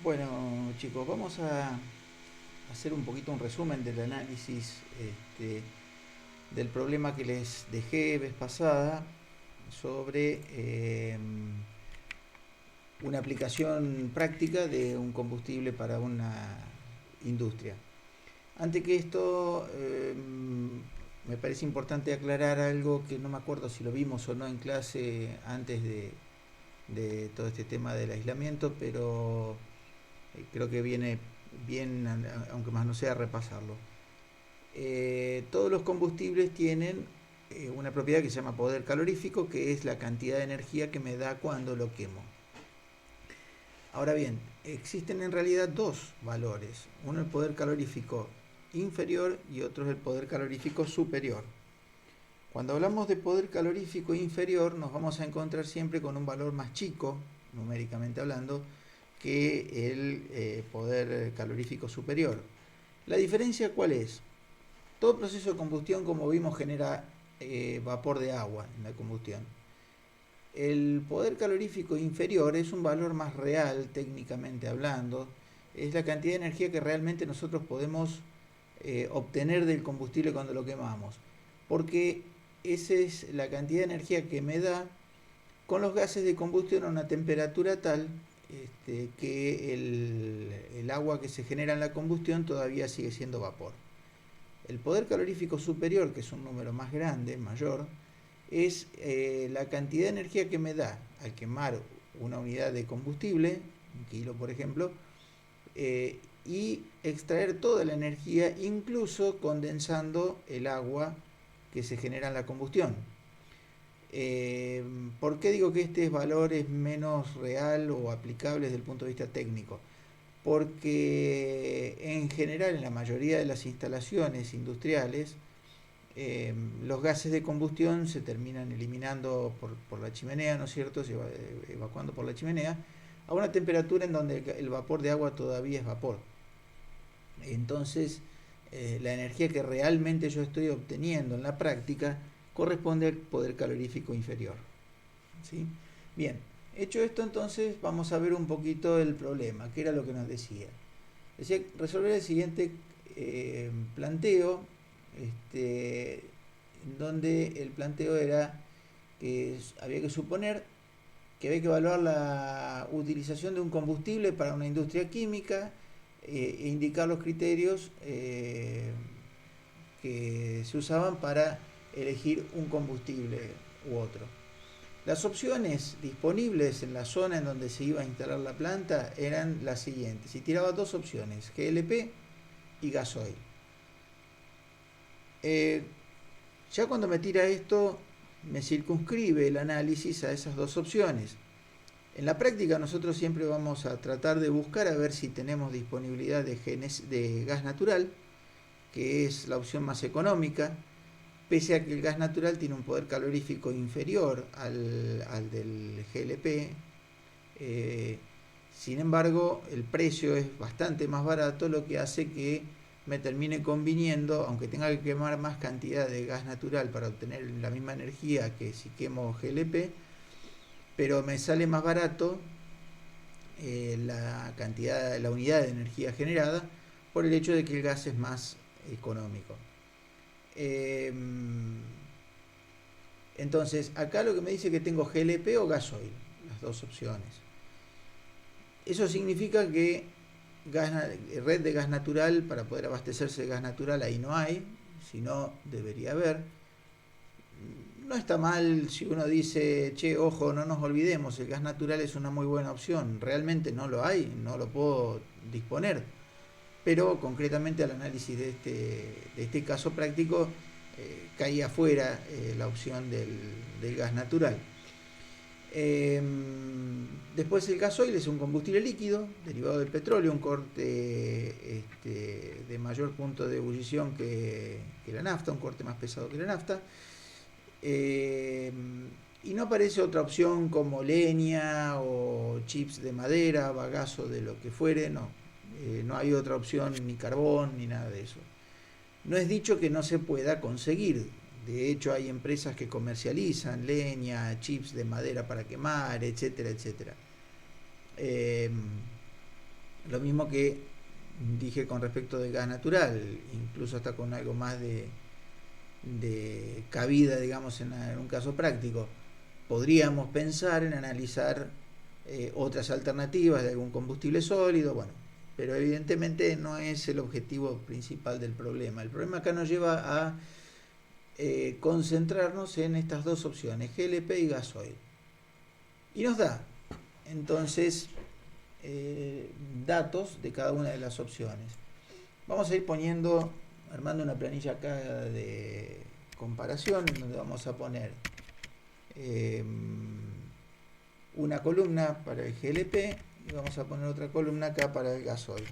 Bueno, chicos, vamos a hacer un poquito un resumen del análisis del problema que les dejé vez pasada sobre una aplicación práctica de un combustible para una industria. Antes que esto, me parece importante aclarar algo que no me acuerdo si lo vimos o no en clase antes de todo este tema del aislamiento, pero creo que viene bien, aunque más no sea, repasarlo. Todos los combustibles tienen una propiedad que se llama poder calorífico, que es la cantidad de energía que me da cuando lo quemo. Ahora bien, existen en realidad dos valores. Uno el poder calorífico inferior y otro es el poder calorífico superior. Cuando hablamos de poder calorífico inferior, nos vamos a encontrar siempre con un valor más chico, numéricamente hablando, que el poder calorífico superior. ¿La diferencia cuál es? Todo proceso de combustión, como vimos, genera vapor de agua en la combustión. El poder calorífico inferior es un valor más real, técnicamente hablando. Es la cantidad de energía que realmente nosotros podemos obtener del combustible cuando lo quemamos. Porque esa es la cantidad de energía que me da con los gases de combustión a una temperatura tal que el agua que se genera en la combustión todavía sigue siendo vapor. El poder calorífico superior, que es un número más grande, mayor, es la cantidad de energía que me da al quemar una unidad de combustible, un kilo por ejemplo, y extraer toda la energía, incluso condensando el agua que se genera en la combustión. Eh, ¿Por qué digo que este valor es menos real o aplicable desde el punto de vista técnico? Porque en general en la mayoría de las instalaciones industriales los gases de combustión se terminan eliminando por la chimenea, ¿no es cierto? Se va evacuando por la chimenea a una temperatura en donde el vapor de agua todavía es vapor. Entonces, la energía que realmente yo estoy obteniendo en la práctica corresponde al poder calorífico inferior. ¿Sí? Bien, hecho esto entonces vamos a ver un poquito el problema, que era lo que nos decía. Decía resolver el siguiente planteo, en donde el planteo era que había que suponer que había que evaluar la utilización de un combustible para una industria química e indicar los criterios que se usaban para elegir un combustible u otro. Las opciones disponibles en la zona en donde se iba a instalar la planta eran las siguientes. Y tiraba dos opciones, GLP y gasoil. Eh, ya cuando me tira esto, me circunscribe el análisis a esas dos opciones. En la práctica nosotros siempre vamos a tratar de buscar a ver si tenemos disponibilidad de gas natural, que es la opción más económica, pese a que el gas natural tiene un poder calorífico inferior al del GLP. Sin embargo, el precio es bastante más barato, lo que hace que me termine conviniendo, aunque tenga que quemar más cantidad de gas natural para obtener la misma energía que si quemo GLP, pero me sale más barato la unidad de energía generada por el hecho de que el gas es más económico. Eh, entonces, acá lo que me dice que tengo GLP o gasoil, las dos opciones. Eso significa que gas, red de gas natural, para poder abastecerse de gas natural, ahí no hay, si no, debería haber. No está mal si uno dice, che, ojo, no nos olvidemos, el gas natural es una muy buena opción. Realmente no lo hay, no lo puedo disponer. Pero concretamente al análisis de este caso práctico, caía fuera la opción del gas natural. Eh, Después el gasoil es un combustible líquido derivado del petróleo, un corte de mayor punto de ebullición que la nafta, un corte más pesado que la nafta. Eh, y no aparece otra opción como leña o chips de madera, bagazo de lo que fuere, no. No hay otra opción, ni carbón, ni nada de eso. No es dicho que no se pueda conseguir. De hecho, hay empresas que comercializan leña, chips de madera para quemar, etcétera, etcétera. Eh, Lo mismo que dije con respecto del gas natural, incluso hasta con algo más de cabida, digamos, en un caso práctico. Podríamos pensar en analizar otras alternativas de algún combustible sólido, bueno, pero evidentemente no es el objetivo principal del problema. El problema acá nos lleva a concentrarnos en estas dos opciones, GLP y gasoil. Y nos da, entonces, datos de cada una de las opciones. Vamos a ir armando una planilla acá de comparación, en donde vamos a poner una columna para el GLP y vamos a poner otra columna acá para el gasoil.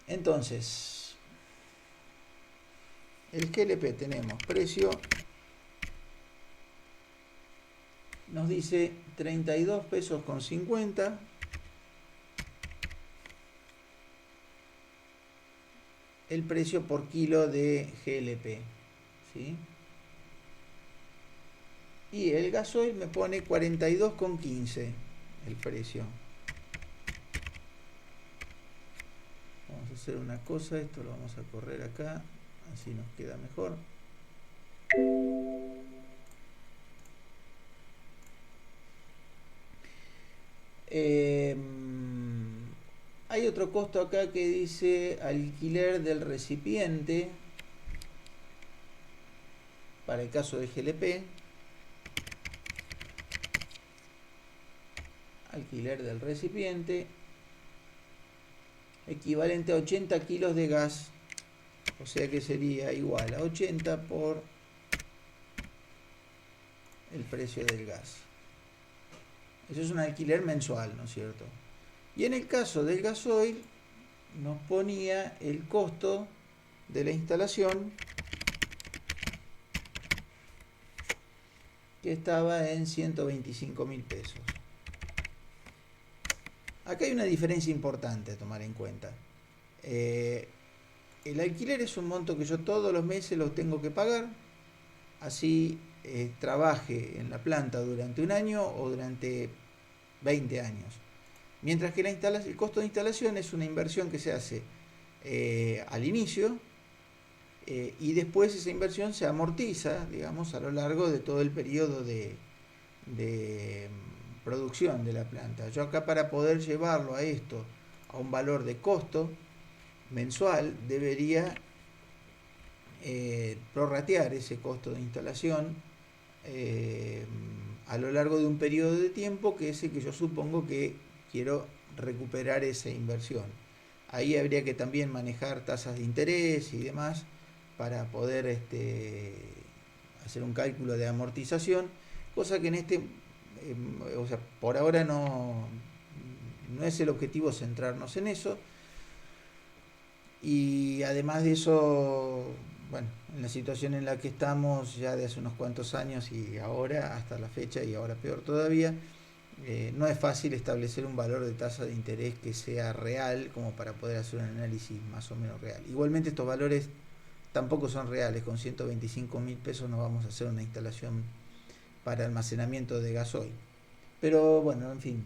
Entonces, el GLP tenemos precio, nos dice 32 pesos con 50. El precio por kilo de GLP, ¿sí? Y el gasoil me pone 42,15 el precio. Vamos a hacer una cosa, esto lo vamos a correr acá, así nos queda mejor. Hay otro costo acá que dice alquiler del recipiente para el caso de GLP. Alquiler del recipiente equivalente a 80 kilos de gas, o sea que sería igual a 80 por el precio del gas. Eso es un alquiler mensual, ¿no es cierto? Y en el caso del gasoil nos ponía el costo de la instalación, que estaba en 125.000 pesos. Acá hay una diferencia importante a tomar en cuenta. El alquiler es un monto que yo todos los meses lo tengo que pagar, así trabaje en la planta durante un año o durante 20 años. Mientras que el costo de instalación es una inversión que se hace al inicio y después esa inversión se amortiza, digamos, a lo largo de todo el periodo de producción de la planta. Yo acá, para poder llevarlo a esto a un valor de costo mensual, debería prorratear ese costo de instalación a lo largo de un periodo de tiempo, que es el que yo supongo que quiero recuperar esa inversión. Ahí habría que también manejar tasas de interés y demás para poder hacer un cálculo de amortización, cosa que o sea, por ahora no es el objetivo centrarnos en eso. Y además de eso, bueno, en la situación en la que estamos ya de hace unos cuantos años y ahora, hasta la fecha, y ahora peor todavía, no es fácil establecer un valor de tasa de interés que sea real como para poder hacer un análisis más o menos real. Igualmente estos valores tampoco son reales. Con 125.000 pesos no vamos a hacer una instalación para almacenamiento de gasoil. Pero bueno, en fin,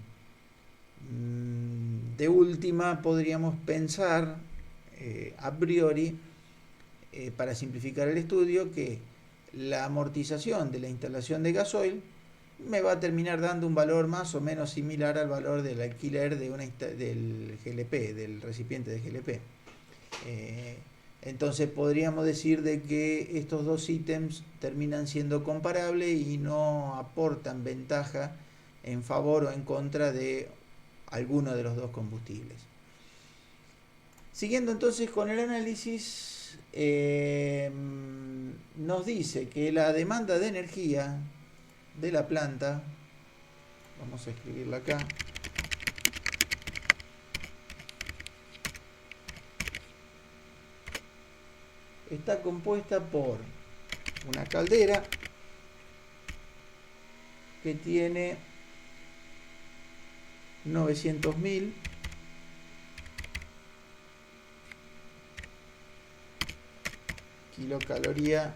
de última podríamos pensar a priori, para simplificar el estudio, que la amortización de la instalación de gasoil me va a terminar dando un valor más o menos similar al valor del alquiler del GLP, del recipiente de GLP. Entonces podríamos decir de que estos dos ítems terminan siendo comparables y no aportan ventaja en favor o en contra de alguno de los dos combustibles. Siguiendo entonces con el análisis, nos dice que la demanda de energía de la planta, vamos a escribirla acá, está compuesta por una caldera que tiene 900.000 kilocalorías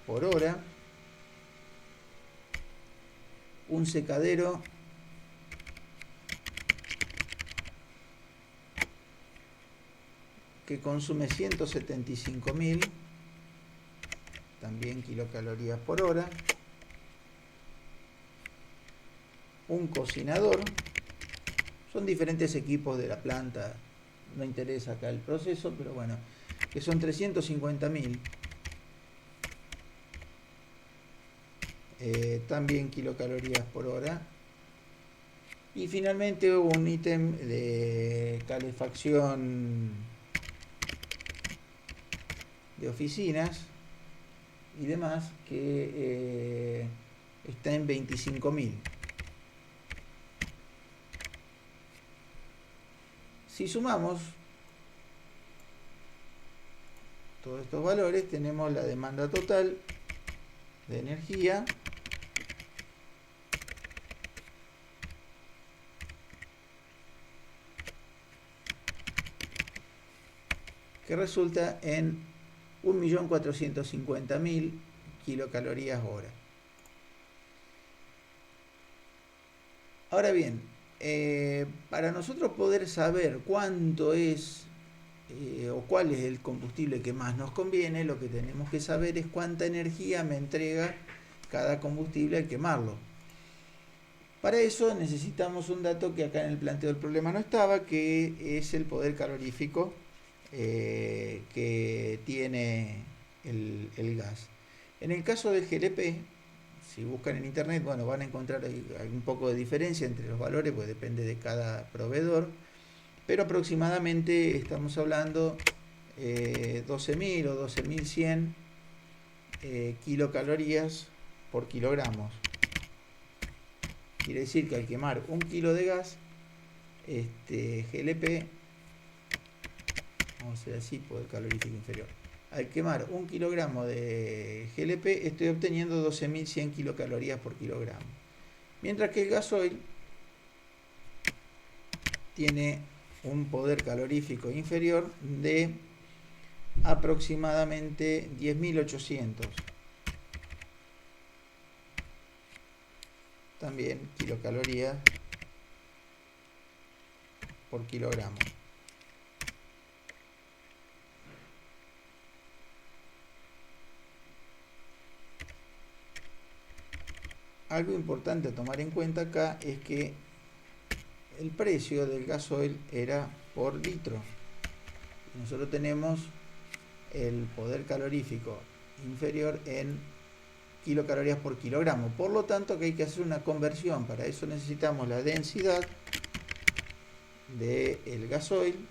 por hora, un secadero que consume 175.000, también kilocalorías por hora. Un cocinador, son diferentes equipos de la planta, no interesa acá el proceso, pero bueno, que son 350.000, también kilocalorías por hora. Y finalmente un ítem de calefacción de oficinas y demás que está en 25.000. Si sumamos todos estos valores, tenemos la demanda total de energía que resulta en 1.450.000 kilocalorías hora. Ahora bien, para nosotros poder saber cuánto es o cuál es el combustible que más nos conviene, lo que tenemos que saber es cuánta energía me entrega cada combustible al quemarlo. Para eso necesitamos un dato que acá en el planteo del problema no estaba, que es el poder calorífico que tiene el gas. En el caso del GLP, si buscan en internet, bueno, van a encontrar un poco de diferencia entre los valores, pues depende de cada proveedor, pero aproximadamente estamos hablando 12.000 o 12.100 kilocalorías por kilogramos. Quiere decir que al quemar un kilo de gas, GLP, vamos a hacer así, poder calorífico inferior, al quemar un kilogramo de GLP estoy obteniendo 12.100 kilocalorías por kilogramo, mientras que el gasoil tiene un poder calorífico inferior de aproximadamente 10.800 también kilocalorías por kilogramo. Algo importante a tomar en cuenta acá es que el precio del gasoil era por litro. Nosotros tenemos el poder calorífico inferior en kilocalorías por kilogramo. Por lo tanto, que hay que hacer una conversión. Para eso necesitamos la densidad del gasoil,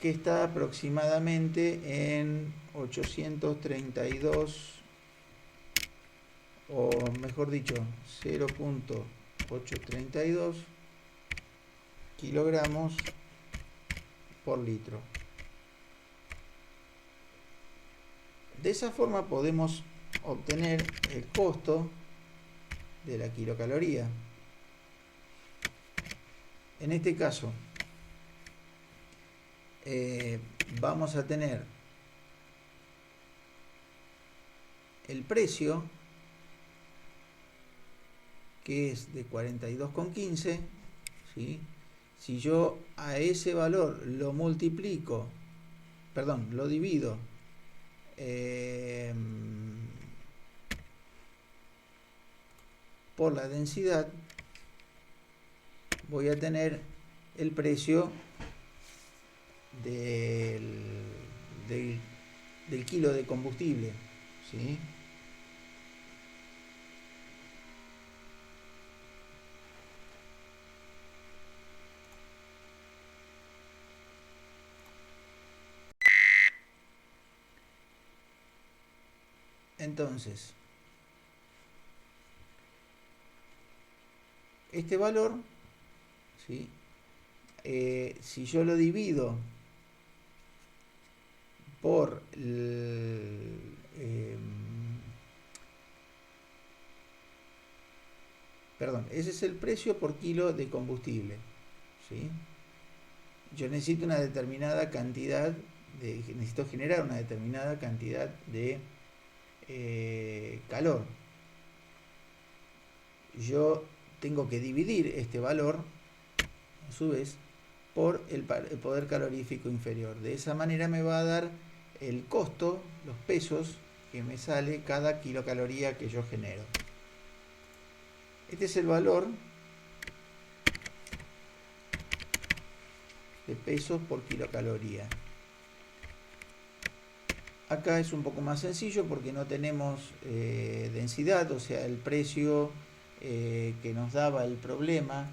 que está aproximadamente en 832, o mejor dicho, 0.832 kilogramos por litro. De esa forma podemos obtener el costo de la kilocaloría. En este caso, vamos a tener el precio, que es de 42,15, ¿sí? Si yo a ese valor lo multiplico, perdón, lo divido por la densidad, voy a tener el precio del kilo de combustible, ¿sí? Entonces, este valor, ¿sí? Si yo lo divido por perdón, ese es el precio por kilo de combustible, ¿sí? Yo necesito una determinada cantidad necesito generar una determinada cantidad de calor. Yo tengo que dividir este valor, a su vez, por el poder calorífico inferior. De esa manera me va a dar el costo, los pesos que me sale cada kilocaloría que yo genero. Este es el valor de pesos por kilocaloría. Acá es un poco más sencillo porque no tenemos densidad, o sea, el precio que nos daba el problema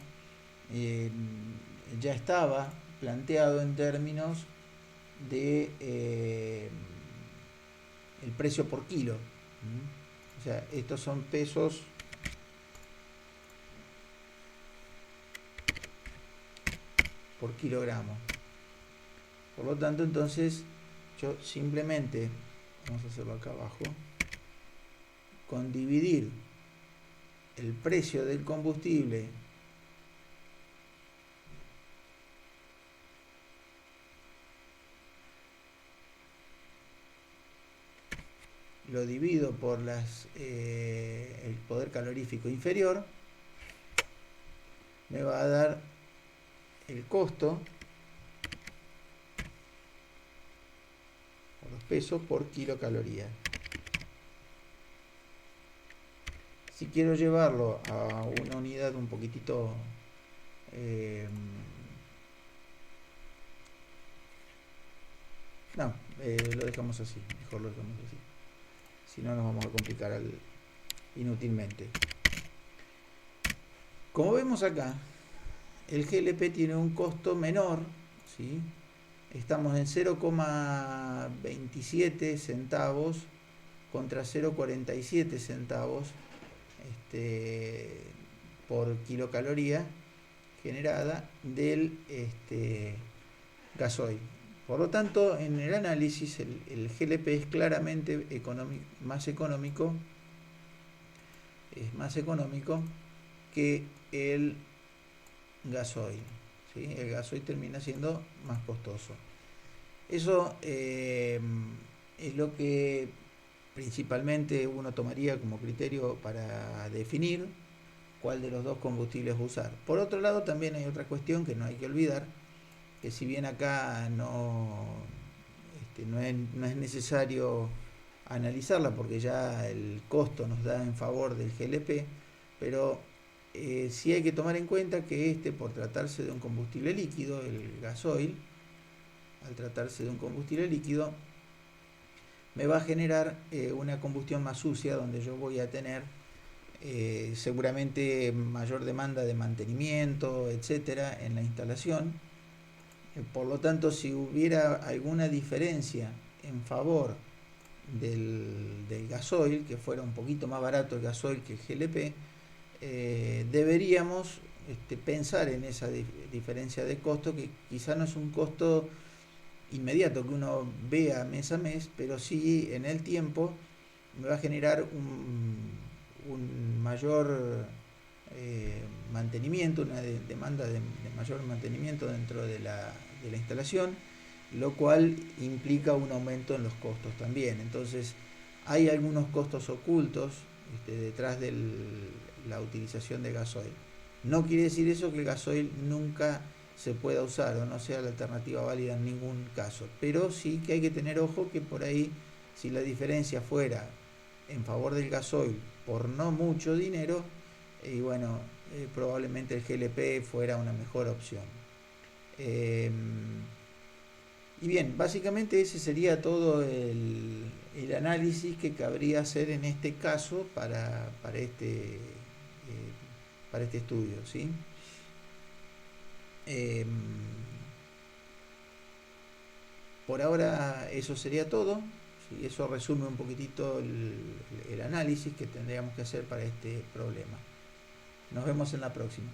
ya estaba planteado en términos de el precio por kilo. O sea, estos son pesos por kilogramo. Por lo tanto, entonces yo simplemente, vamos a hacerlo acá abajo, con dividir el precio del combustible lo divido por el poder calorífico inferior, me va a dar el costo o los pesos por kilocaloría. Si quiero llevarlo a una unidad un poquitito lo dejamos así, mejor lo dejamos así, si no nos vamos a complicar inútilmente. Como vemos acá, el GLP tiene un costo menor, ¿sí? Estamos en 0,27 centavos contra 0,47 centavos por kilocaloría generada del gasoil. Por lo tanto, en el análisis el GLP es claramente más económico que el gasoil, ¿sí? El gasoil termina siendo más costoso. Eso es lo que principalmente uno tomaría como criterio para definir cuál de los dos combustibles usar. Por otro lado, también hay otra cuestión que no hay que olvidar, que si bien acá no es necesario analizarla porque ya el costo nos da en favor del GLP, pero sí hay que tomar en cuenta que por tratarse de un combustible líquido, el gasoil, al tratarse de un combustible líquido, me va a generar una combustión más sucia, donde yo voy a tener seguramente mayor demanda de mantenimiento, etcétera, en la instalación. Por lo tanto, si hubiera alguna diferencia en favor del gasoil, que fuera un poquito más barato el gasoil que el GLP, deberíamos pensar en esa diferencia de costo, que quizá no es un costo inmediato que uno vea mes a mes, pero sí en el tiempo me va a generar un mayor mantenimiento, una demanda de mayor mantenimiento dentro de la instalación, lo cual implica un aumento en los costos también. Entonces hay algunos costos ocultos detrás de la utilización de gasoil. No quiere decir eso que el gasoil nunca se pueda usar o no sea la alternativa válida en ningún caso, pero sí que hay que tener ojo que por ahí, si la diferencia fuera en favor del gasoil por no mucho dinero, y bueno, probablemente el GLP fuera una mejor opción. Y bien, básicamente ese sería todo el análisis que cabría hacer en este caso para este estudio, ¿sí? Por ahora eso sería todo, ¿sí? Eso resume un poquitito el análisis que tendríamos que hacer para este problema. Nos vemos en la próxima.